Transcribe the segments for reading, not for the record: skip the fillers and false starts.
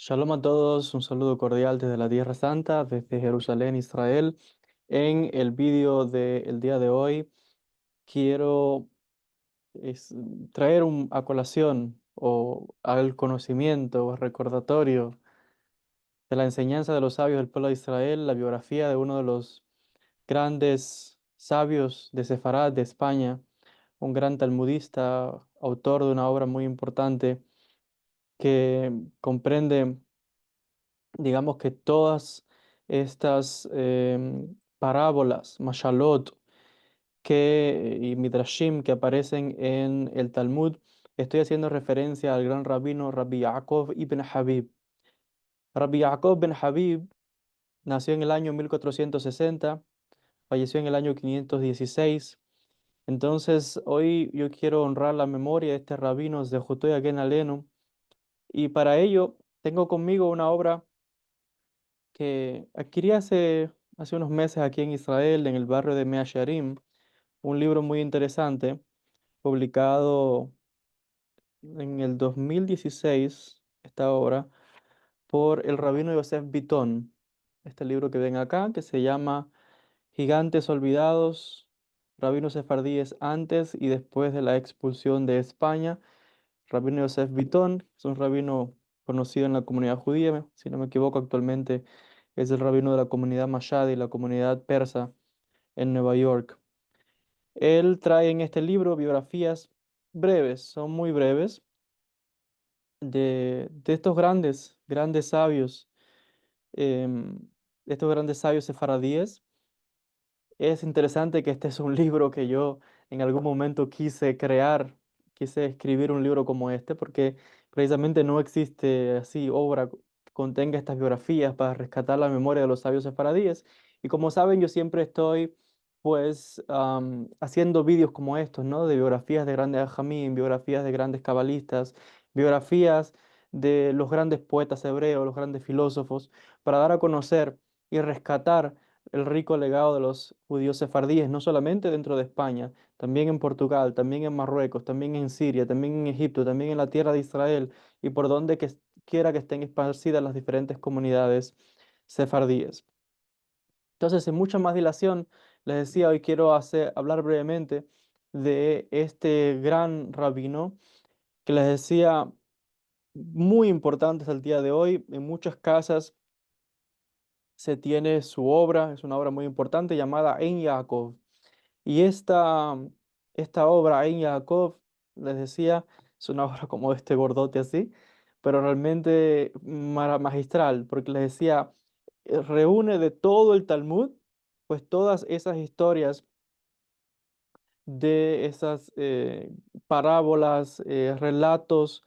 Shalom a todos, un saludo cordial desde la Tierra Santa, desde Jerusalén, Israel. En el vídeo del día de hoy quiero es, traer a colación o al conocimiento o recordatorio de la enseñanza de los sabios del pueblo de Israel, la biografía de uno de los grandes sabios de Sefarad, de España, un gran talmudista, autor de una obra muy importante que comprende, digamos, que todas estas parábolas, mashalot, y midrashim que aparecen en el Talmud, estoy haciendo referencia al gran rabino Rabbi Yaakov ibn Habib. Rabbi Yaakov ibn Habib nació en el año 1460, falleció en el año 516. Entonces, hoy yo quiero honrar la memoria de este rabino de Gen Alenu, y para ello tengo conmigo una obra que adquirí hace unos meses aquí en Israel, en el barrio de Mea Shearim, un libro muy interesante, publicado en el 2016, esta obra, por el rabino Yosef Bitton. Este libro que ven acá, que se llama Gigantes Olvidados, Rabinos Sefardíes antes y después de la expulsión de España. Rabino Yosef Bitton es un rabino conocido en la comunidad judía, si no me equivoco, actualmente es el rabino de la comunidad Mashadi, la comunidad persa en Nueva York. Él trae en este libro biografías breves, son muy breves, de estos grandes sabios, em, de estos grandes sabios sefaradíes. Es interesante que este es un libro que yo en algún momento quise escribir un libro como este, porque precisamente no existe así obra que contenga estas biografías para rescatar la memoria de los sabios sefaradíes. Y como saben, yo siempre estoy pues haciendo vídeos como estos, ¿no? De biografías de grandes ajamín, biografías de grandes cabalistas, biografías de los grandes poetas hebreos, los grandes filósofos, para dar a conocer y rescatar el rico legado de los judíos sefardíes, no solamente dentro de España, también en Portugal, también en Marruecos, también en Siria, también en Egipto, también en la tierra de Israel y por donde quiera que estén esparcidas las diferentes comunidades sefardíes. Entonces, sin mucha más dilación, les decía, hoy quiero hablar brevemente de este gran rabino que les decía, muy importante hasta el día de hoy. En muchas casas se tiene su obra, es una obra muy importante llamada Ein Yaakov. Y esta obra, Ein Yaakov, les decía, es una obra como este gordote así, pero realmente magistral, porque les decía, reúne de todo el Talmud, pues todas esas historias de esas parábolas, relatos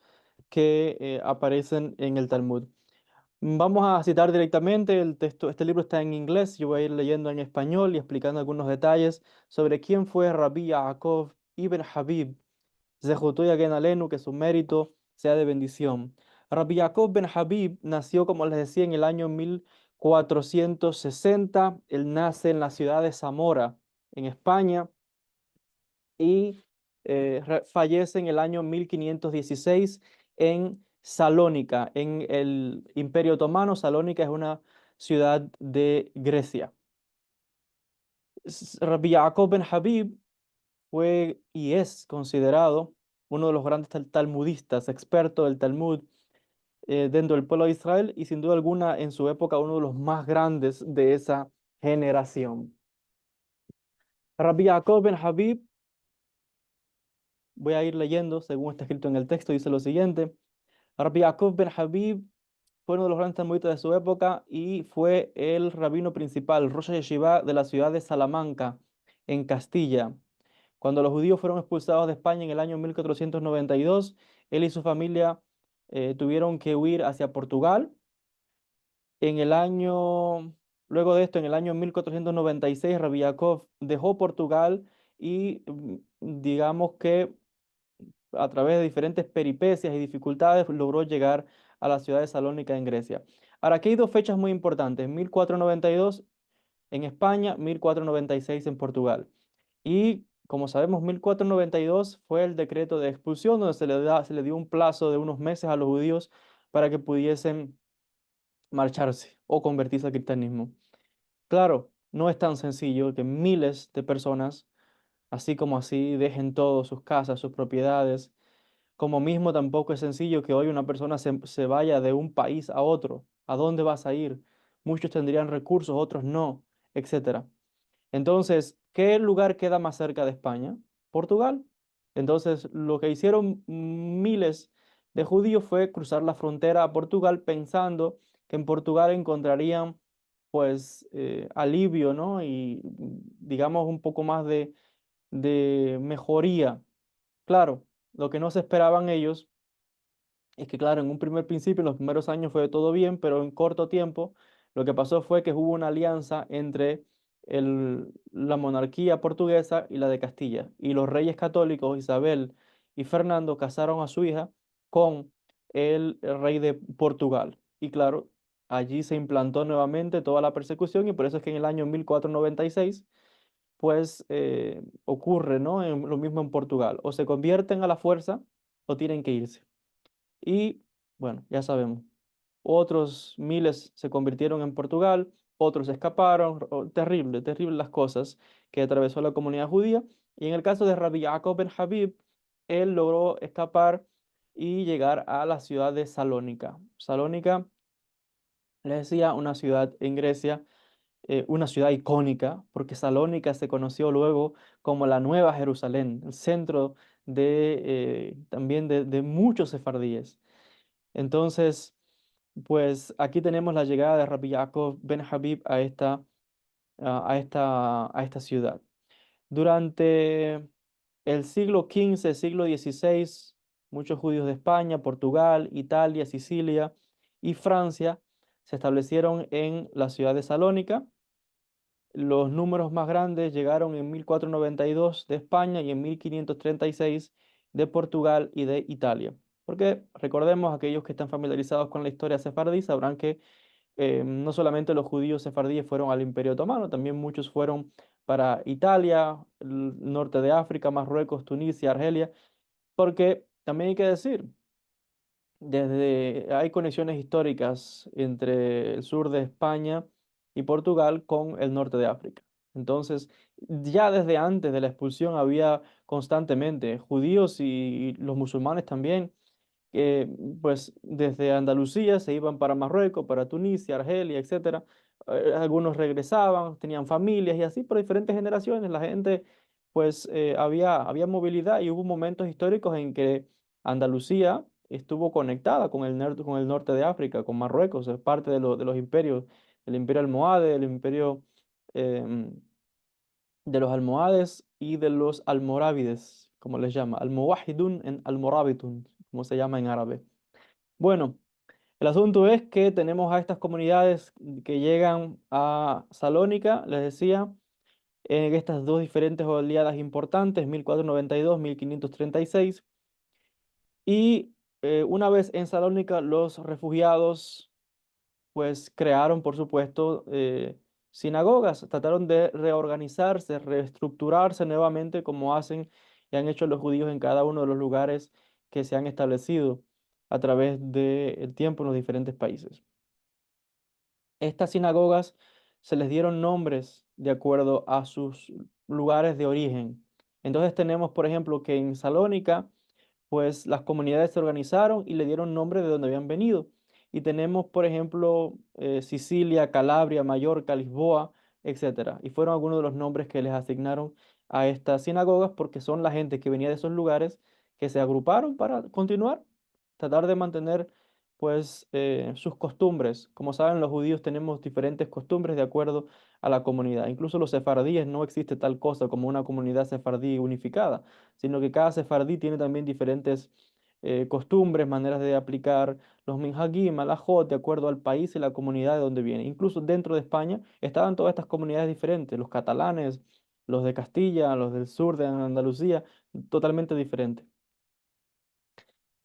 que aparecen en el Talmud. Vamos a citar directamente el texto. Este libro está en inglés. Yo voy a ir leyendo en español y explicando algunos detalles sobre quién fue Rabbi Yaakov ibn Habib. Zehutu Yagen Alenu, que su mérito sea de bendición. Rabbi Yaakov ben Habib nació, como les decía, en el año 1460. Él nace en la ciudad de Zamora, en España, y fallece en el año 1516 en Salónica, en el Imperio Otomano. Salónica es una ciudad de Grecia. Rabbi Yaakov ben Habib fue y es considerado uno de los grandes talmudistas, experto del Talmud dentro del pueblo de Israel y sin duda alguna en su época uno de los más grandes de esa generación. Rabbi Yaakov ben Habib, voy a ir leyendo según está escrito en el texto, dice lo siguiente. Rabbi Yaakov ben Habib fue uno de los grandes talmudistas de su época y fue el rabino principal, Rosh Yeshiva de la ciudad de Salamanca, en Castilla. Cuando los judíos fueron expulsados de España en el año 1492, él y su familia tuvieron que huir hacia Portugal. En el año, luego de esto, en el año 1496, Rabbi Yaakov dejó Portugal y digamos que a través de diferentes peripecias y dificultades logró llegar a la ciudad de Salónica en Grecia. Ahora, aquí hay dos fechas muy importantes, 1492 en España, 1496 en Portugal. Y como sabemos, 1492 fue el decreto de expulsión, donde se le dio un plazo de unos meses a los judíos para que pudiesen marcharse o convertirse al cristianismo. Claro, no es tan sencillo que miles de personas, así como así, dejen todo, sus casas, sus propiedades, como mismo tampoco es sencillo que hoy una persona se vaya de un país a otro. ¿A dónde vas a ir? Muchos tendrían recursos, otros no, etcétera. Entonces, ¿qué lugar queda más cerca de España? Portugal. Entonces, lo que hicieron miles de judíos fue cruzar la frontera a Portugal pensando que en Portugal encontrarían pues alivio, ¿no? Y digamos un poco más de mejoría. Claro, lo que no se esperaban ellos es que, claro, en un primer principio, en los primeros años fue todo bien, pero en corto tiempo lo que pasó fue que hubo una alianza entre la monarquía portuguesa y la de Castilla. Y los reyes católicos, Isabel y Fernando, casaron a su hija con el rey de Portugal. Y claro, allí se implantó nuevamente toda la persecución y por eso es que en el año 1496 pues ocurre, ¿no? Lo mismo en Portugal. O se convierten a la fuerza o tienen que irse. Y bueno, ya sabemos, otros miles se convirtieron en Portugal, otros escaparon, terrible, terrible las cosas que atravesó la comunidad judía. Y en el caso de Rabbi Yaakov ben Habib, él logró escapar y llegar a la ciudad de Salónica. Salónica, les decía, una ciudad en Grecia, una ciudad icónica, porque Salónica se conoció luego como la Nueva Jerusalén, el centro también de muchos sefardíes. Entonces, pues aquí tenemos la llegada de Rabbi Yaakov ben Habib a esta ciudad. Durante el siglo XV, siglo XVI, muchos judíos de España, Portugal, Italia, Sicilia y Francia se establecieron en la ciudad de Salónica. Los números más grandes llegaron en 1492 de España y en 1536 de Portugal y de Italia. Porque recordemos, aquellos que están familiarizados con la historia sefardí sabrán que no solamente los judíos sefardíes fueron al Imperio Otomano, también muchos fueron para Italia, el norte de África, Marruecos, Tunisia, Argelia, porque también hay que decir, hay conexiones históricas entre el sur de España y Portugal con el norte de África. Entonces, ya desde antes de la expulsión había constantemente judíos y los musulmanes también que pues desde Andalucía se iban para Marruecos, para Tunisia, Argelia, etcétera. Algunos regresaban, tenían familias y así por diferentes generaciones. La gente, pues había movilidad y hubo momentos históricos en que Andalucía estuvo conectada con el norte de África, con Marruecos, es parte de los imperios, el imperio almohade, el imperio em, de los almohades y de los almorávides, como les llama, almowahidun en almorabitun, como se llama en árabe. Bueno, el asunto es que tenemos a estas comunidades que llegan a Salónica, les decía, en estas dos diferentes oleadas importantes, 1492, 1536, y una vez en Salónica, los refugiados pues crearon, por supuesto, sinagogas, trataron de reorganizarse, reestructurarse nuevamente como hacen y han hecho los judíos en cada uno de los lugares que se han establecido a través del tiempo en los diferentes países. Estas sinagogas se les dieron nombres de acuerdo a sus lugares de origen. Entonces tenemos, por ejemplo, que en Salónica pues las comunidades se organizaron y le dieron nombre de donde habían venido. Y tenemos, por ejemplo, Sicilia, Calabria, Mallorca, Lisboa, etcétera. Y fueron algunos de los nombres que les asignaron a estas sinagogas porque son la gente que venía de esos lugares que se agruparon para continuar, tratar de mantener pues sus costumbres. Como saben, los judíos tenemos diferentes costumbres de acuerdo a la comunidad. Incluso los sefardíes no existe tal cosa como una comunidad sefardí unificada, sino que cada sefardí tiene también diferentes costumbres, maneras de aplicar los minhagim, alajot, de acuerdo al país y la comunidad de donde viene. Incluso dentro de España estaban todas estas comunidades diferentes, los catalanes, los de Castilla, los del sur de Andalucía, totalmente diferentes.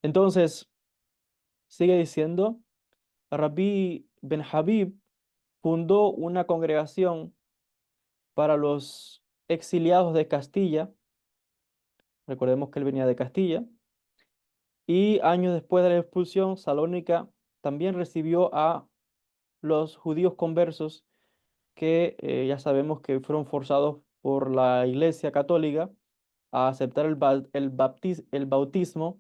Entonces, sigue diciendo, Rabbi Ben Habib fundó una congregación para los exiliados de Castilla, recordemos que él venía de Castilla, y años después de la expulsión, Salónica también recibió a los judíos conversos que ya sabemos que fueron forzados por la Iglesia Católica a aceptar el bautismo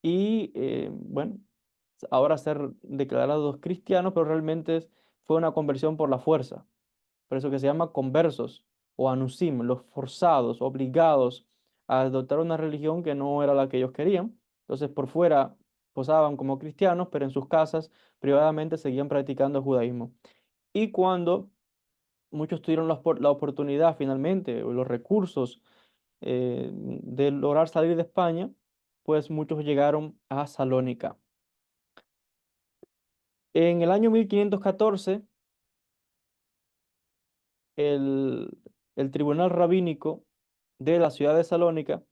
y, bueno, ahora ser declarados cristianos, pero realmente fue una conversión por la fuerza. Por eso que se llama conversos o anusim, los forzados, obligados a adoptar una religión que no era la que ellos querían. Entonces, por fuera posaban como cristianos, pero en sus casas privadamente seguían practicando el judaísmo. Y cuando muchos tuvieron la oportunidad finalmente, o los recursos de lograr salir de España, pues muchos llegaron a Salónica. En el año 1514, el, el tribunal rabínico de la ciudad de Salónica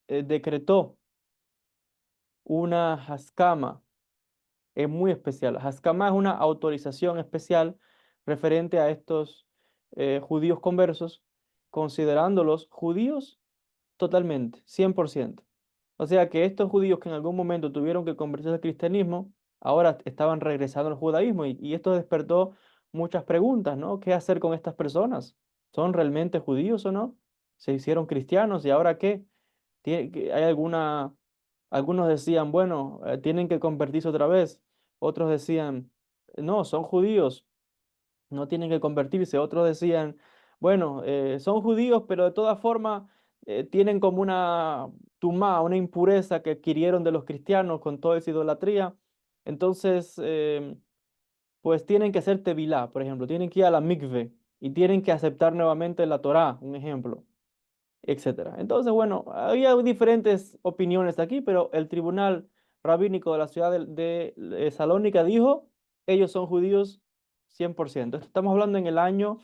decretó una jascama muy especial. Jascama es una autorización especial referente a estos judíos conversos, considerándolos judíos totalmente, 100%. O sea que estos judíos que en algún momento tuvieron que convertirse al cristianismo, ahora estaban regresando al judaísmo y esto despertó muchas preguntas, ¿no? ¿Qué hacer con estas personas? ¿Son realmente judíos o no? ¿Se hicieron cristianos y ahora qué? ¿Hay algunos decían, bueno, tienen que convertirse otra vez. Otros decían, no, son judíos, no tienen que convertirse. Otros decían, bueno, son judíos, pero de todas formas tienen como una tumá, una impureza que adquirieron de los cristianos con toda esa idolatría. Entonces, pues tienen que hacer tevilá, por ejemplo, tienen que ir a la mikve y tienen que aceptar nuevamente la Torá, un ejemplo, etcétera. Entonces, bueno, había diferentes opiniones aquí, pero el tribunal rabínico de la ciudad de Salónica dijo, ellos son judíos 100%. Estamos hablando en el año,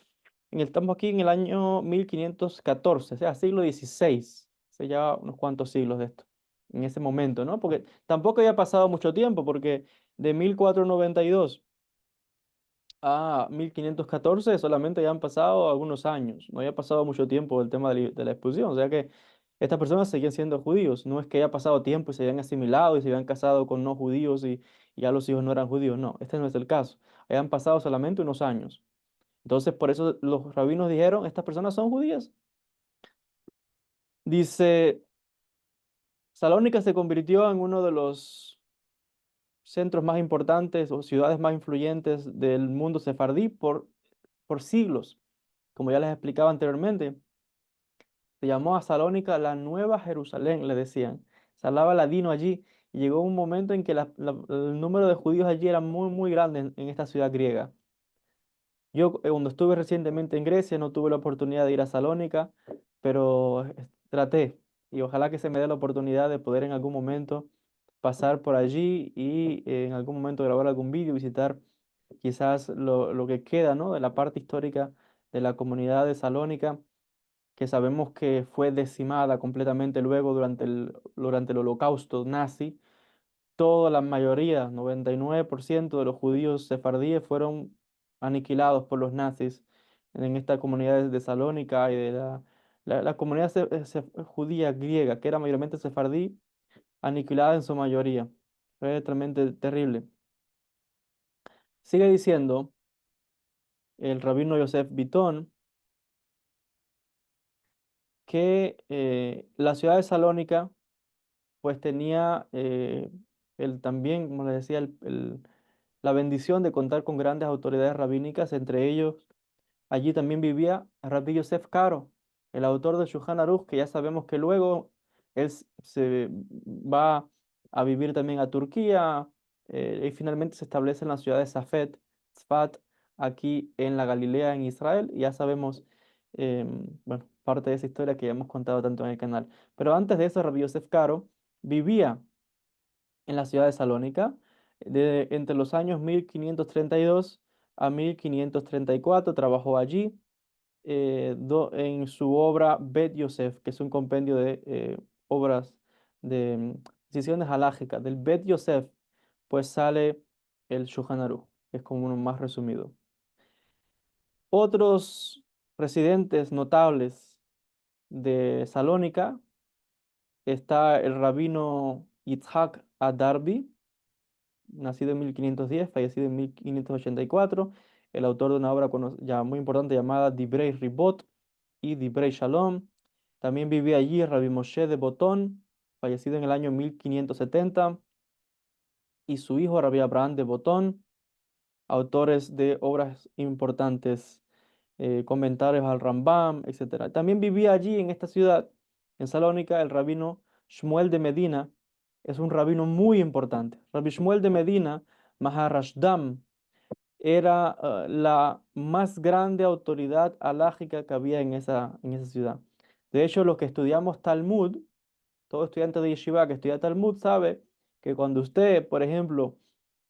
estamos aquí en el año 1514, o sea, siglo XVI, hace ya unos cuantos siglos de esto, en ese momento, ¿no? Porque tampoco había pasado mucho tiempo, porque de 1492 a 1514 solamente ya han pasado algunos años, no había pasado mucho tiempo el tema de la expulsión, o sea que estas personas seguían siendo judíos, no es que haya pasado tiempo y se habían asimilado y se habían casado con no judíos y ya los hijos no eran judíos, no, este no es el caso, habían pasado solamente unos años. Entonces por eso los rabinos dijeron, estas personas son judías. Dice, Salónica se convirtió en uno de los centros más importantes o ciudades más influyentes del mundo sefardí por siglos. Como ya les explicaba anteriormente, se llamó a Salónica la Nueva Jerusalén, le decían. Se hablaba ladino allí y llegó un momento en que el número de judíos allí era muy, muy grande en esta ciudad griega. Yo cuando estuve recientemente en Grecia no tuve la oportunidad de ir a Salónica, pero traté y ojalá que se me dé la oportunidad de poder en algún momento pasar por allí y en algún momento grabar algún vídeo, visitar quizás lo que queda, ¿no? De la parte histórica de la comunidad de Salónica, que sabemos que fue decimada completamente luego durante el Holocausto nazi. Toda la mayoría, 99% de los judíos sefardíes fueron aniquilados por los nazis en esta comunidad de Salónica y de la comunidad judía griega, que era mayormente sefardí, aniquilada en su mayoría. Fue realmente terrible. Sigue diciendo el rabino Yosef Bitón que la ciudad de Salónica pues tenía también, como les decía, la bendición de contar con grandes autoridades rabínicas, entre ellos allí también vivía Rabbi Yosef Karo, el autor de Shulchan Aruch, que ya sabemos que luego se va a vivir también a Turquía y finalmente se establece en la ciudad de Tzfat, aquí en la Galilea, en Israel, y ya sabemos, bueno, parte de esa historia que ya hemos contado tanto en el canal. Pero antes de eso, Rabbi Yosef Karo vivía en la ciudad de Salónica entre los años 1532 a 1534, trabajó allí en su obra Bet Yosef, que es un compendio de obras de decisiones halágicas. Del Bet Yosef, pues sale el Shulchan Aruch, que es como uno más resumido. Otros residentes notables de Salónica está el rabino Yitzhak Adarbi, nacido en 1510, fallecido en 1584, el autor de una obra ya muy importante llamada Divrei Ribot y Divrei Shalom. También vivía allí Rabbi Moshe de Botón, fallecido en el año 1570, y su hijo Rabbi Abraham de Botón, autores de obras importantes, comentarios al Rambam, etcétera. También vivía allí en esta ciudad, en Salónica, el rabino Shmuel de Medina. Es un rabino muy importante. Rabbi Shmuel de Medina, Maharashdam, era la más grande autoridad alágica que había en esa ciudad. De hecho, los que estudiamos Talmud, todo estudiante de yeshiva que estudia Talmud sabe que cuando usted, por ejemplo,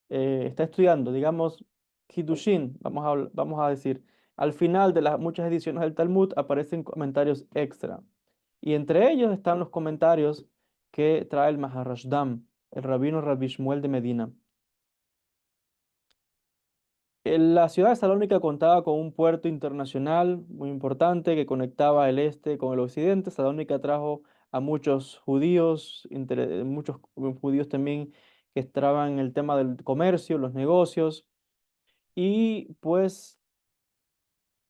está estudiando, digamos, Hiddushin, vamos a decir, al final de las muchas ediciones del Talmud aparecen comentarios extra. Y entre ellos están los comentarios que trae el Maharashdam, el rabino Rabbi Shmuel de Medina. La ciudad de Salónica contaba con un puerto internacional muy importante que conectaba el este con el occidente. Salónica trajo a muchos judíos, muchos judíos también que estaban en el tema del comercio, los negocios, y pues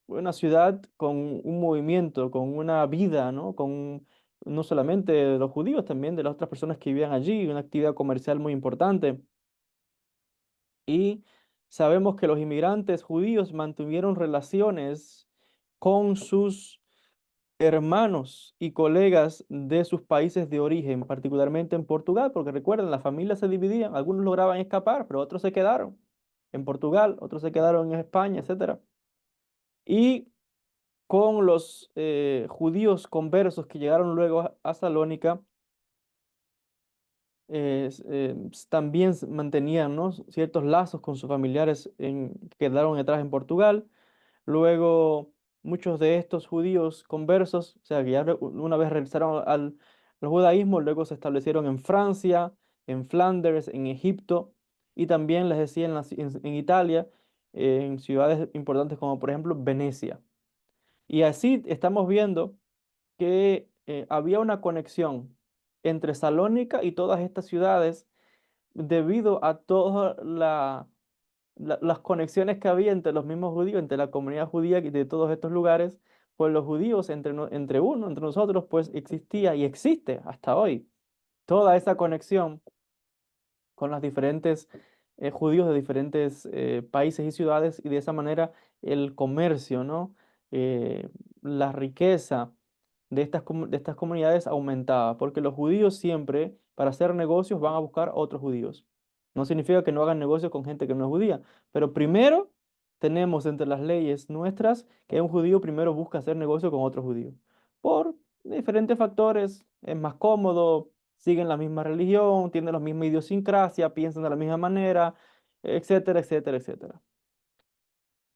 una ciudad con un movimiento, con una vida, ¿no? Con no solamente de los judíos, también de las otras personas que vivían allí, una actividad comercial muy importante. Y sabemos que los inmigrantes judíos mantuvieron relaciones con sus hermanos y colegas de sus países de origen, particularmente en Portugal, porque recuerden, las familias se dividían, algunos lograban escapar, pero otros se quedaron en Portugal, otros se quedaron en España, etcétera. Y con los judíos conversos que llegaron luego a Salónica, también mantenían, ¿no?, ciertos lazos con sus familiares que quedaron atrás en Portugal. Luego, muchos de estos judíos conversos, o sea, que ya una vez regresaron al judaísmo, luego se establecieron en Francia, en Flandes, en Egipto, y también, les decía, en Italia, en ciudades importantes como por ejemplo Venecia. Y así estamos viendo que había una conexión entre Salónica y todas estas ciudades debido a todas las conexiones que había entre los mismos judíos, entre la comunidad judía de todos estos lugares. Pues los judíos entre nosotros, pues existía y existe hasta hoy toda esa conexión con los diferentes judíos de diferentes países y ciudades, y de esa manera el comercio, ¿no? Eh, la riqueza de estas comunidades aumentaba, porque los judíos siempre, para hacer negocios, van a buscar a otros judíos. No significa que no hagan negocios con gente que no es judía, pero primero tenemos entre las leyes nuestras que un judío primero busca hacer negocio con otro judío. Por diferentes factores, es más cómodo, siguen la misma religión, tienen la misma idiosincrasia, piensan de la misma manera, etcétera, etcétera, etcétera.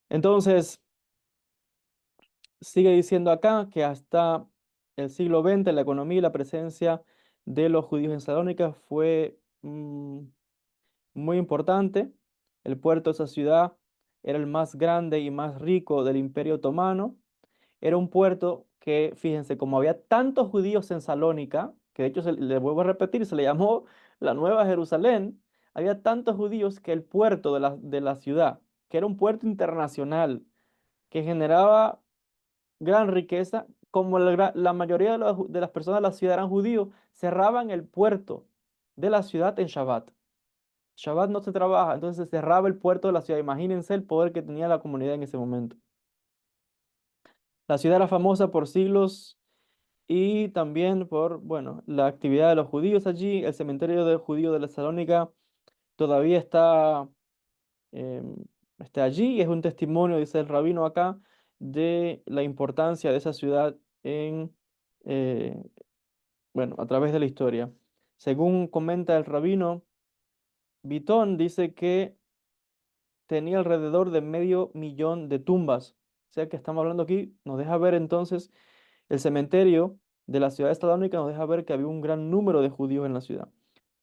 Entonces, sigue diciendo acá que hasta el siglo XX la economía y la presencia de los judíos en Salónica fue muy importante. El puerto de esa ciudad era el más grande y más rico del Imperio Otomano. Era un puerto que, fíjense, como había tantos judíos en Salónica, que de hecho le vuelvo a repetir, se le llamó la Nueva Jerusalén. Había tantos judíos que el puerto de la ciudad, que era un puerto internacional, que generaba gran riqueza, como la mayoría de las personas de la ciudad eran judíos, cerraban el puerto de la ciudad en Shabbat. Shabbat no se trabaja, entonces se cerraba el puerto de la ciudad. Imagínense el poder que tenía la comunidad en ese momento. La ciudad era famosa por siglos y también por, bueno, la actividad de los judíos allí. El cementerio de judíos de la Salónica todavía em, está allí, y es un testimonio, dice el rabino acá, de la importancia de esa ciudad eh, bueno, a través de la historia. Según comenta el rabino Vitón, dice que tenía alrededor de 500.000 de tumbas. O sea que estamos hablando aquí, nos deja ver entonces el cementerio de la ciudad estadounidense, nos deja ver que había un gran número de judíos en la ciudad.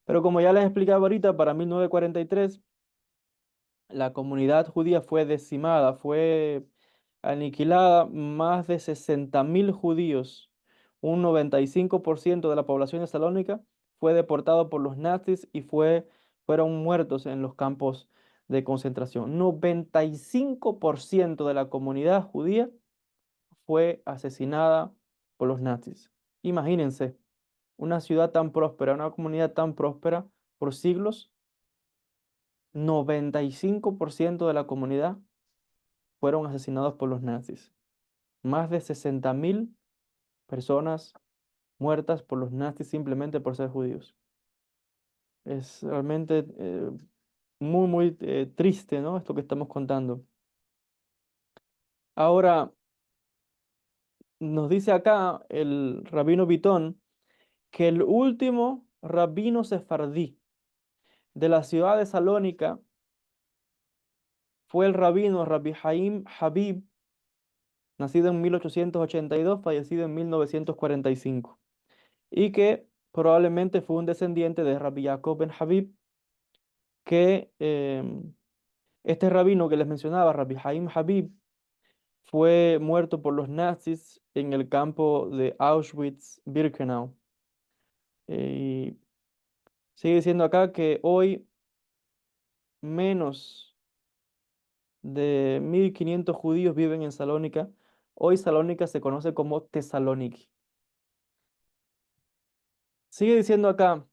Pero como ya les explicaba ahorita, para 1943 la comunidad judía fue decimada, fue aniquilada. Más de 60.000 judíos, un 95% de la población de Salónica, fue deportado por los nazis y fueron muertos en los campos de concentración. 95% de la comunidad judía fue asesinada por los nazis. Imagínense, una ciudad tan próspera, una comunidad tan próspera por siglos, 95% de la comunidad fueron asesinados por los nazis. Más de 60.000 personas muertas por los nazis simplemente por ser judíos. Es realmente muy, muy triste, ¿no? Esto que estamos contando. Ahora, nos dice acá el rabino Bitón que el último rabino sefardí de la ciudad de Salónica fue el rabino Rabbi Haim Habib, nacido en 1882, fallecido en 1945, y que probablemente fue un descendiente de Rabbi Yaakov ben Habib, que este rabino que les mencionaba, Rabbi Haim Habib, fue muerto por los nazis en el campo de Auschwitz-Birkenau. Y sigue diciendo acá que hoy menos de 1.500 judíos viven en Salónica. Hoy Salónica se conoce como Tesalóniki. Sigue diciendo acá,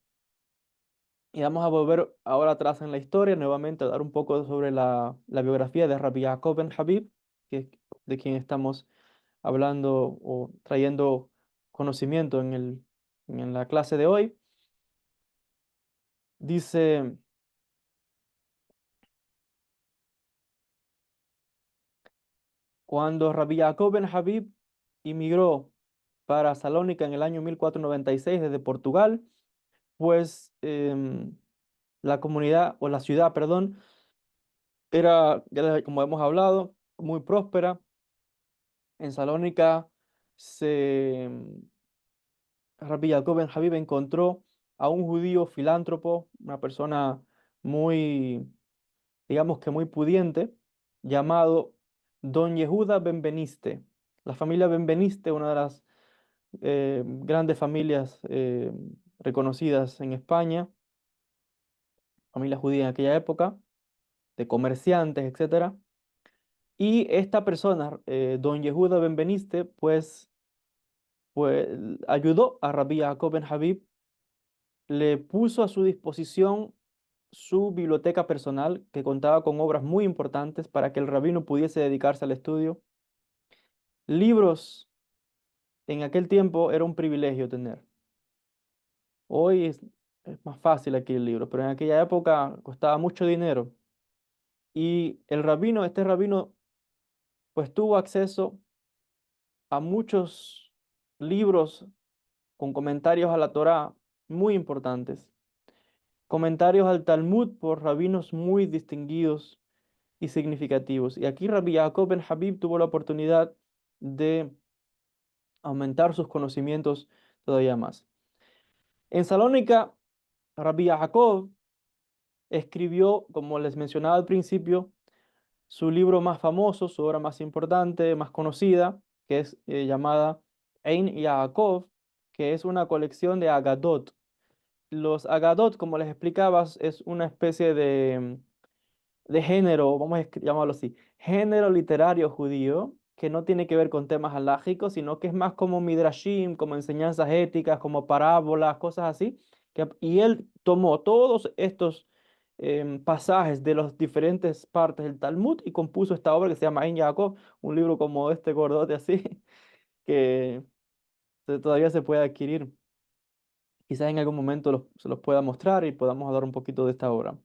y vamos a volver ahora atrás en la historia, nuevamente a dar un poco sobre la biografía de Rabbi Yaakov ben Habib, de quien estamos hablando o trayendo conocimiento en la clase de hoy. Dice, cuando Rabbi Yaakov ben Habib emigró para Salónica en el año 1496 desde Portugal, pues la comunidad o la ciudad, perdón, como hemos hablado, muy próspera. En Salónica Rabbi Yaakov ben Habib encontró a un judío filántropo, una persona muy, digamos que muy pudiente, llamado Don Yehuda Benveniste. La familia Benveniste, una de las grandes familias reconocidas en España, familia judía en aquella época, de comerciantes, etcétera. Y esta persona, Don Yehuda Benveniste, pues ayudó a Rabbi Yaakov ben Habib, le puso a su disposición su biblioteca personal, que contaba con obras muy importantes para que el rabino pudiese dedicarse al estudio. Libros en aquel tiempo era un privilegio tener. Hoy es más fácil adquirir libros, pero en aquella época costaba mucho dinero. Y este rabino, pues tuvo acceso a muchos libros con comentarios a la Torá muy importantes. Comentarios al Talmud por rabinos muy distinguidos y significativos. Y aquí Rabbi Yaakov ben Habib tuvo la oportunidad de aumentar sus conocimientos todavía más. En Salónica, Rabbi Yaakov escribió, como les mencionaba al principio, su libro más famoso, su obra más importante, más conocida, que es llamada Ein Yaakov, que es una colección de Agadot. Los Agadot, como les explicabas, es una especie de género, vamos a llamarlo así, género literario judío, que no tiene que ver con temas halágicos, sino que es más como midrashim, como enseñanzas éticas, como parábolas, cosas así. Y él tomó todos estos pasajes de las diferentes partes del Talmud y compuso esta obra que se llama Ein Yaakov, un libro como este gordote así, que todavía se puede adquirir. Quizás en algún momento se los pueda mostrar y podamos hablar un poquito de esta obra.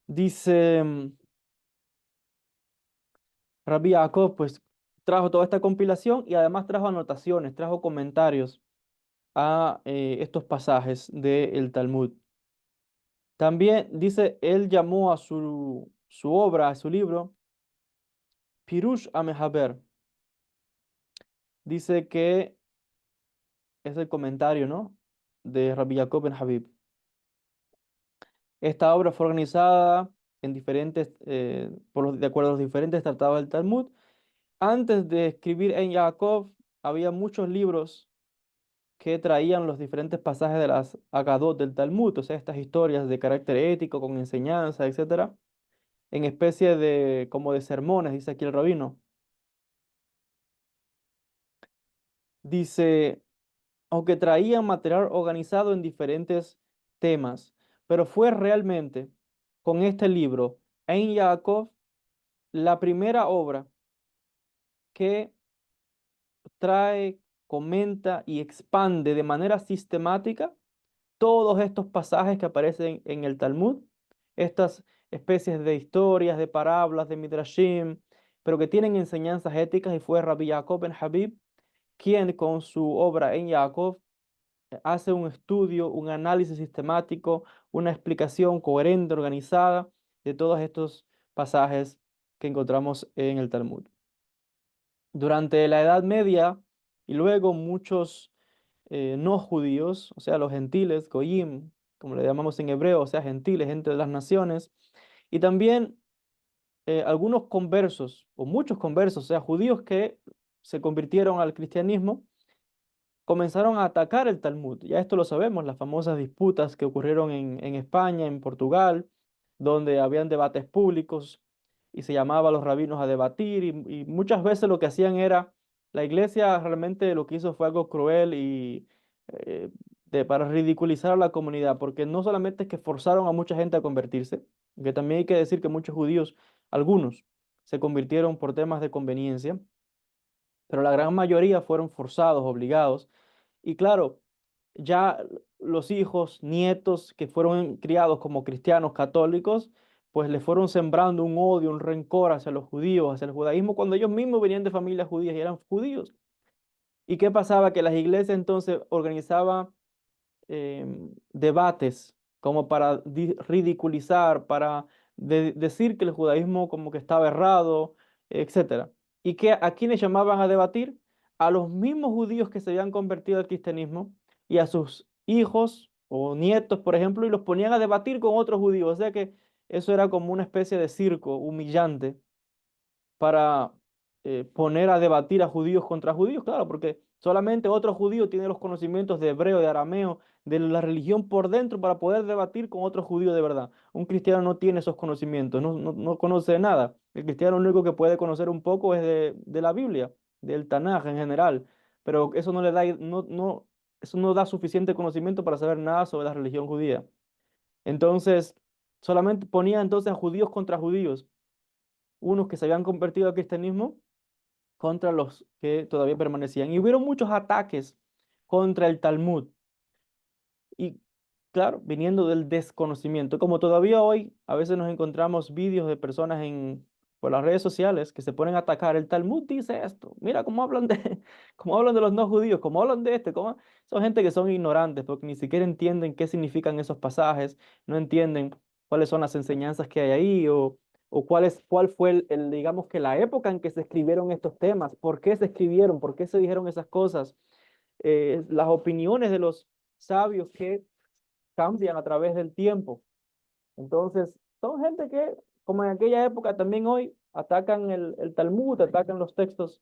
Dice Rabbi Yaakov, pues trajo toda esta compilación y además trajo anotaciones, trajo comentarios a estos pasajes del Talmud. También dice, él llamó a su obra, a su libro, Pirush Amehaber. Dice que es el comentario, ¿no?, de Rabbi Yaakov ben Habib. Esta obra fue organizada en diferentes, de acuerdo a los diferentes tratados del Talmud. Antes de escribir en Yaakov, había muchos libros que traían los diferentes pasajes de las Agadot del Talmud, o sea, estas historias de carácter ético, con enseñanza, etcétera, en especie de, como de sermones, dice aquí el rabino. Dice, aunque traían material organizado en diferentes temas, pero fue realmente con este libro, En Yaakov, la primera obra que trae, comenta y expande de manera sistemática todos estos pasajes que aparecen en el Talmud, estas especies de historias, de parábolas, de midrashim, pero que tienen enseñanzas éticas, y fue Rabbi Yaakov ben Habib quien con su obra En Yaakov hace un estudio, un análisis sistemático, una explicación coherente, organizada de todos estos pasajes que encontramos en el Talmud. Durante la Edad Media y luego muchos no judíos, o sea, los gentiles, goyim, como le llamamos en hebreo, o sea, gentiles, gente de las naciones, y también algunos conversos, o muchos conversos, o sea, judíos que se convirtieron al cristianismo, comenzaron a atacar el Talmud. Ya esto lo sabemos, las famosas disputas que ocurrieron en España, en Portugal, donde habían debates públicos y se llamaba a los rabinos a debatir, y muchas veces lo que hacían era, la iglesia realmente lo que hizo fue algo cruel y eh, para ridiculizar a la comunidad, porque no solamente es que forzaron a mucha gente a convertirse, que también hay que decir que muchos judíos, algunos, se convirtieron por temas de conveniencia, pero la gran mayoría fueron forzados, obligados. Y claro, ya los hijos, nietos que fueron criados como cristianos católicos, pues le fueron sembrando un odio, un rencor hacia los judíos, hacia el judaísmo, cuando ellos mismos venían de familias judías y eran judíos. ¿Y qué pasaba? Que las iglesias entonces organizaban debates como para ridiculizar, para decir que el judaísmo como que estaba errado, etcétera. ¿Y que a quiénes llamaban a debatir? A los mismos judíos que se habían convertido al cristianismo y a sus hijos o nietos, por ejemplo, y los ponían a debatir con otros judíos. O sea que eso era como una especie de circo humillante para poner a debatir a judíos contra judíos, claro, porque solamente otro judío tiene los conocimientos de hebreo, de arameo, de la religión por dentro para poder debatir con otro judío de verdad. Un cristiano no tiene esos conocimientos, no conoce nada. El cristiano lo único que puede conocer un poco es de la Biblia, del Tanaj en general, pero eso no le da, eso no da suficiente conocimiento para saber nada sobre la religión judía. Entonces, solamente ponía entonces a judíos contra judíos, unos que se habían convertido al cristianismo contra los que todavía permanecían. Y hubieron muchos ataques contra el Talmud. Y claro, viniendo del desconocimiento, como todavía hoy a veces nos encontramos vídeos de personas por las redes sociales que se ponen a atacar. El Talmud dice esto. Mira cómo hablan de, cómo hablan de los no judíos, cómo hablan de este, cómo... Son gente que son ignorantes porque ni siquiera entienden qué significan esos pasajes, no entienden cuáles son las enseñanzas que hay ahí o cuál fue digamos que la época en que se escribieron estos temas, por qué se escribieron, por qué se dijeron esas cosas, las opiniones de los sabios que cambian a través del tiempo. Entonces, son gente que, como en aquella época, también hoy atacan el Talmud, atacan los textos.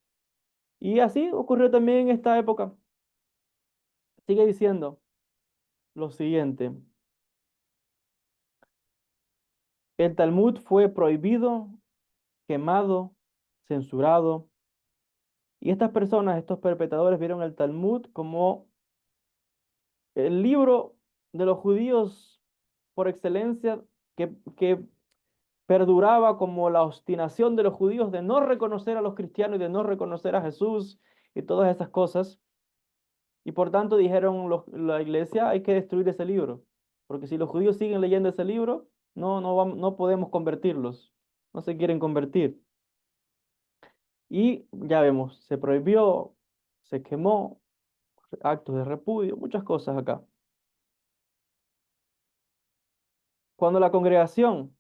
Y así ocurrió también en esta época. Sigue diciendo lo siguiente. El Talmud fue prohibido, quemado, censurado. Y estas personas, estos perpetradores, vieron el Talmud como el libro de los judíos por excelencia que perduraba como la obstinación de los judíos de no reconocer a los cristianos y de no reconocer a Jesús y todas esas cosas. Y por tanto dijeron la iglesia, hay que destruir ese libro, porque si los judíos siguen leyendo ese libro, no podemos convertirlos, no se quieren convertir. Y ya vemos, se prohibió, se quemó, actos de repudio, muchas cosas acá. Cuando la congregación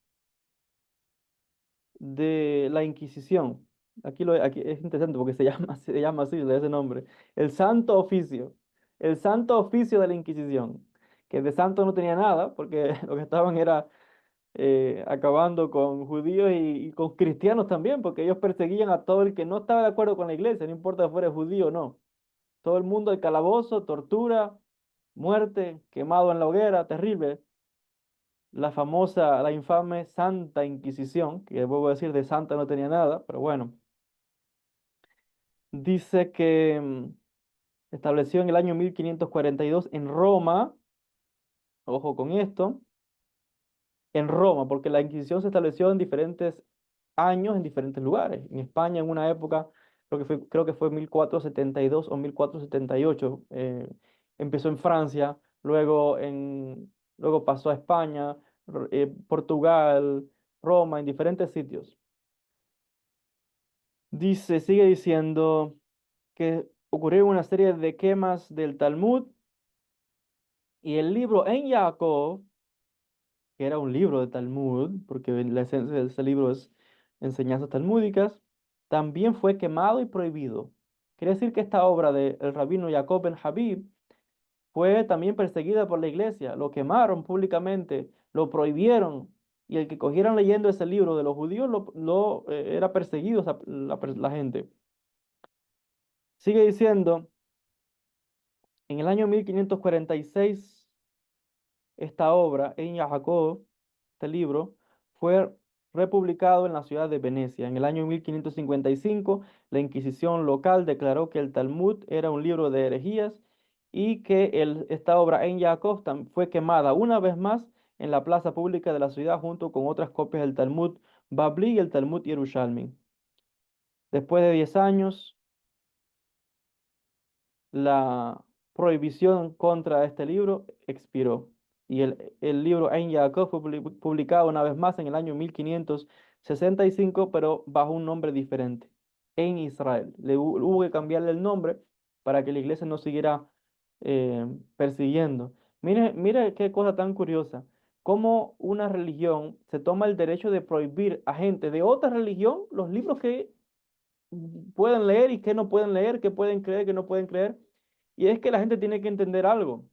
de la Inquisición. Aquí es interesante porque se llama así, de ese nombre. El Santo Oficio. El Santo Oficio de la Inquisición. Que de santo no tenía nada, porque lo que estaban era acabando con judíos y con cristianos también, porque ellos perseguían a todo el que no estaba de acuerdo con la iglesia, no importa si fuera judío o no. todo el mundo al calabozo, tortura, muerte, quemado en la hoguera, terrible. La famosa, la infame Santa Inquisición, que vuelvo a decir, de santa no tenía nada, pero bueno, dice que estableció en el año 1542 en Roma, ojo con esto, en Roma, porque la Inquisición se estableció en diferentes años, en diferentes lugares. En España, en una época, creo que fue 1472 o 1478, empezó en Francia, luego pasó a España, Portugal, Roma, en diferentes sitios. Sigue diciendo que ocurrieron una serie de quemas del Talmud y el libro en Jacob, que era un libro de Talmud, porque la esencia de ese libro es enseñanzas talmúdicas, también fue quemado y prohibido. Quiere decir que esta obra del rabino Jacob ben Habib fue también perseguida por la iglesia, lo quemaron públicamente, lo prohibieron, y el que cogieran leyendo ese libro de los judíos era perseguido la gente. Sigue diciendo, en el año 1546 esta obra, en Jacob, este libro, fue republicado en la ciudad de Venecia. En el año 1555, la Inquisición local declaró que el Talmud era un libro de herejías y que esta obra en Jacob fue quemada una vez más en la plaza pública de la ciudad junto con otras copias del Talmud Babli y el Talmud Yerushalmi. Después de 10 años, la prohibición contra este libro expiró y el libro Ein Yaakov fue publicado una vez más en el año 1565, pero bajo un nombre diferente, en Israel. Hubo que cambiarle el nombre para que la iglesia no siguiera persiguiendo. Mire qué cosa tan curiosa, cómo una religión se toma el derecho de prohibir a gente de otra religión los libros que pueden leer y que no pueden leer, que pueden creer, que no pueden creer. Y es que la gente tiene que entender algo.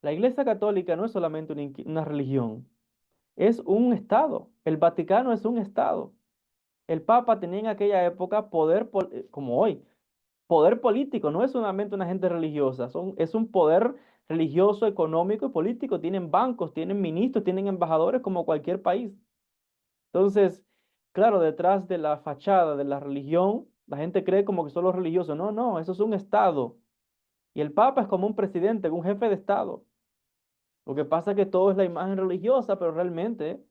La Iglesia Católica no es solamente una religión, es un Estado. El Vaticano es un Estado. El Papa tenía en aquella época poder, como hoy, poder político, no es solamente una gente religiosa, es un poder religioso, económico y político. Tienen bancos, tienen ministros, tienen embajadores como cualquier país. Entonces, claro, detrás de la fachada de la religión, la gente cree como que son los religiosos. No, no, eso es un Estado. Y el Papa es como un presidente, un jefe de Estado. Lo que pasa es que todo es la imagen religiosa, pero realmente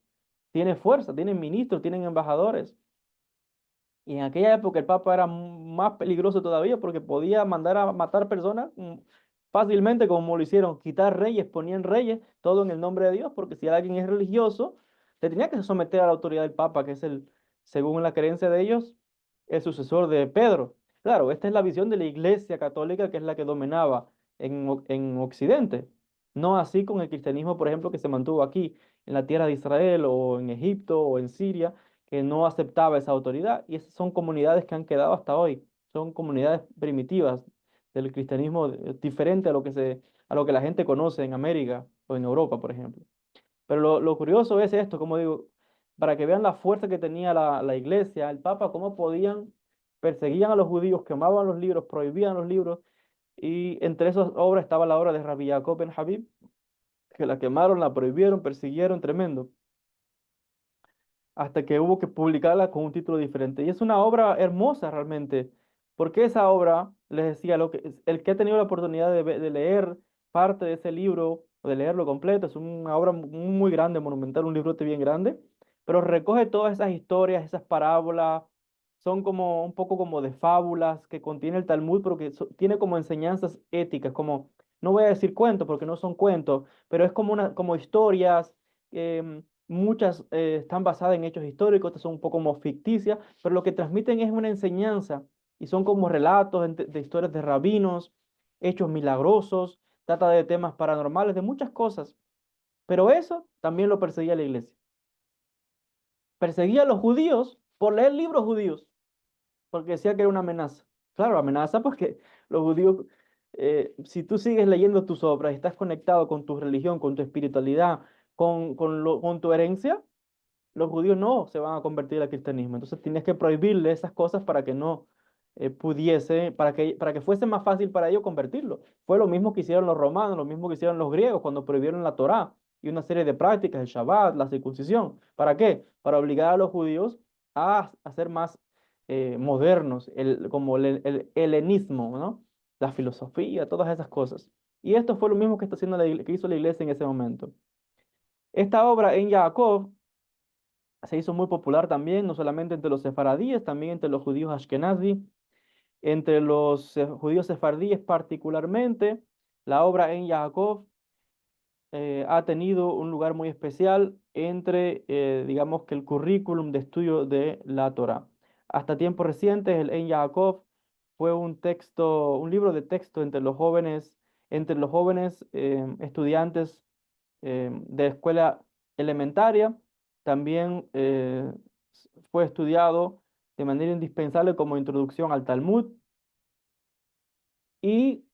tiene fuerza, tienen ministros, tienen embajadores. Y en aquella época el Papa era más peligroso todavía porque podía mandar a matar personas fácilmente como lo hicieron, quitar reyes, ponían reyes, todo en el nombre de Dios, porque si alguien es religioso, se tenía que someter a la autoridad del Papa, que es según la creencia de ellos, el sucesor de Pedro. Claro, esta es la visión de la Iglesia Católica, que es la que dominaba en Occidente. No así con el cristianismo, por ejemplo, que se mantuvo aquí en la tierra de Israel o en Egipto o en Siria, que no aceptaba esa autoridad. Y esas son comunidades que han quedado hasta hoy. Son comunidades primitivas del cristianismo diferente a lo que la gente conoce en América o en Europa, por ejemplo. Pero lo curioso es esto, como digo, para que vean la fuerza que tenía la iglesia, el papa, cómo perseguían a los judíos, quemaban los libros, prohibían los libros, y entre esas obras estaba la obra de Rabbi Jacob ben Habib, que la quemaron, la prohibieron, persiguieron, tremendo, hasta que hubo que publicarla con un título diferente. Y es una obra hermosa realmente, porque esa obra, les decía, el que ha tenido la oportunidad de leer parte de ese libro, o de leerlo completo, es una obra muy grande, monumental, un librote bien grande, pero recoge todas esas historias, esas parábolas, son como un poco como de fábulas que contiene el Talmud, pero que tiene como enseñanzas éticas, como, no voy a decir cuentos porque no son cuentos, pero es como historias. Muchas están basadas en hechos históricos, otras son un poco como ficticias, pero lo que transmiten es una enseñanza y son como relatos de historias de rabinos, hechos milagrosos, trata de temas paranormales, de muchas cosas. Pero eso también lo perseguía la iglesia. Perseguía a los judíos por leer libros judíos, porque decía que era una amenaza. Claro, amenaza porque los judíos, si tú sigues leyendo tus obras y estás conectado con tu religión, con tu espiritualidad, con tu herencia, los judíos no se van a convertir al cristianismo. Entonces tienes que prohibirle esas cosas para que no. pudiese, para que fuese más fácil para ellos convertirlo. Fue lo mismo que hicieron los romanos, lo mismo que hicieron los griegos cuando prohibieron la Torá y una serie de prácticas, el Shabbat, la circuncisión. ¿Para qué? Para obligar a los judíos a ser más modernos, como el helenismo, ¿no? La filosofía, todas esas cosas. Y esto fue lo mismo que está haciendo que hizo la iglesia en ese momento. Esta obra en Jacob se hizo muy popular también, no solamente entre los sefaradíes, también entre los judíos ashkenazí, entre los judíos sefardíes particularmente. La obra en Jacob ha tenido un lugar muy especial entre, digamos que el currículum de estudio de la Torá. Hasta tiempos recientes, el En Yaakov fue un texto, un libro de texto entre los jóvenes estudiantes de escuela elementaria. También fue estudiado de manera indispensable como introducción al Talmud y,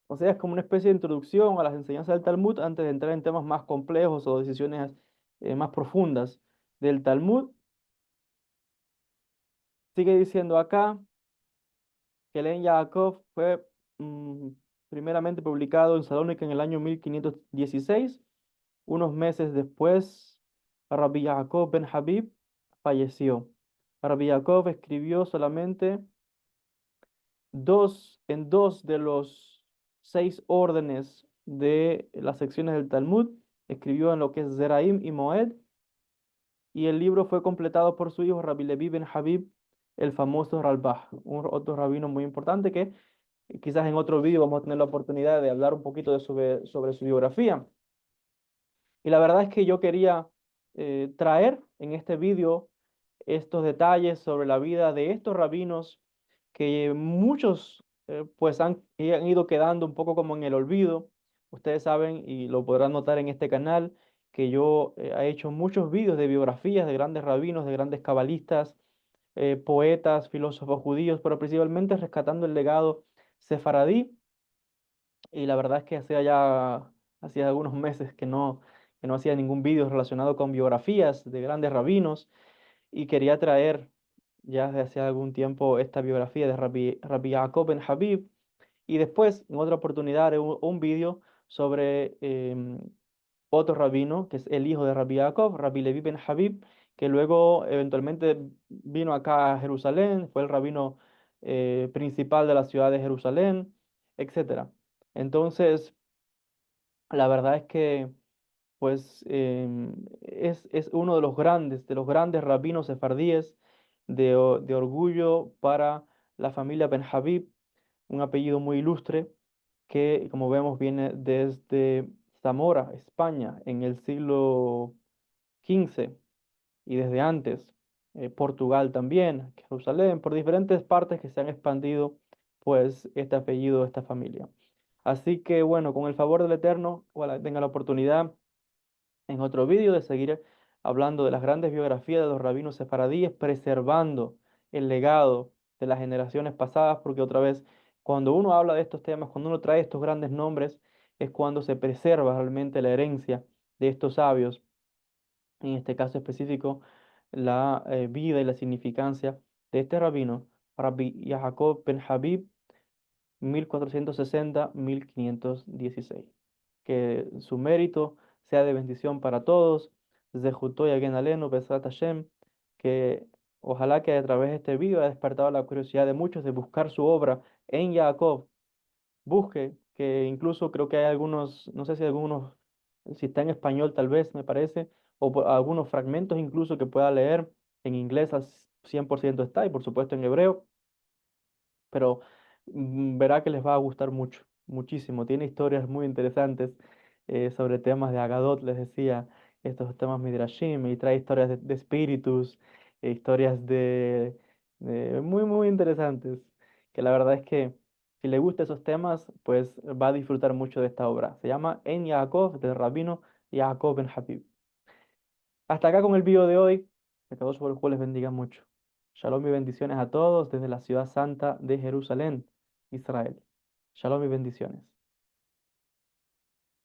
o sea, es como una especie de introducción a las enseñanzas del Talmud antes de entrar en temas más complejos o decisiones más profundas del Talmud. Sigue diciendo acá que el En Yaakov fue mm, primeramente publicado en Salónica en el año 1516. Unos meses después, Rabbi Yaakov ben Habib falleció. Rabbi Yaakov escribió solamente en dos de los seis órdenes de las secciones del Talmud, escribió en lo que es Zeraim y Moed, y el libro fue completado por su hijo Rabbi Levi ben Habib, el famoso Ralbaj, un otro rabino muy importante que quizás en otro vídeo vamos a tener la oportunidad de hablar un poquito sobre su biografía. Y la verdad es que yo quería traer en este vídeo estos detalles sobre la vida de estos rabinos que muchos pues han ido quedando un poco como en el olvido. Ustedes saben y lo podrán notar en este canal que yo he hecho muchos vídeos de biografías de grandes rabinos, de grandes cabalistas, poetas, filósofos judíos, pero principalmente rescatando el legado sefaradí. Y la verdad es que hacía algunos meses que no hacía ningún vídeo relacionado con biografías de grandes rabinos y quería traer ya desde hace algún tiempo esta biografía de Rabbi Yaakov ben Habib y después en otra oportunidad haré un vídeo sobre otro rabino que es el hijo de Rabbi Yaakov, Rabbi Levi ben Habib, que luego eventualmente vino acá a Jerusalén, fue el rabino principal de la ciudad de Jerusalén, etcétera. Entonces, la verdad es que pues es uno de los grandes rabinos sefardíes de orgullo para la familia Ben Habib, un apellido muy ilustre que, como vemos, viene desde Zamora, España, en el siglo XV y desde antes, Portugal también, Jerusalén, por diferentes partes que se han expandido, pues, este apellido, esta familia. Así que, bueno, con el favor del Eterno, ojalá tenga la oportunidad en otro vídeo de seguir hablando de las grandes biografías de los rabinos sefaradíes, preservando el legado de las generaciones pasadas, porque otra vez, cuando uno habla de estos temas, cuando uno trae estos grandes nombres, es cuando se preserva realmente la herencia de estos sabios, en este caso específico, la vida y la significancia de este rabino, Rabbi Yaakov ben Habib, 1460-1516. Que su mérito sea de bendición para todos. Zehutó y Agen Alenu, Besat Hashem, que ojalá que a través de este video haya despertado la curiosidad de muchos de buscar su obra en Jacob. Busque, que incluso creo que hay algunos, no sé si algunos, si está en español tal vez, me parece, o algunos fragmentos incluso que pueda leer en inglés al 100% está, y por supuesto en hebreo, pero verá que les va a gustar mucho, muchísimo. Tiene historias muy interesantes sobre temas de Agadot, les decía, estos temas Midrashim, y trae historias de espíritus, historias muy, muy interesantes, que la verdad es que si le gustan esos temas, pues va a disfrutar mucho de esta obra. Se llama En Yaakov, del rabino Yaakov ben Habib. Hasta acá con el video de hoy. Que todos sobre el cual les bendiga mucho. Shalom y bendiciones a todos desde la ciudad santa de Jerusalén, Israel. Shalom y bendiciones.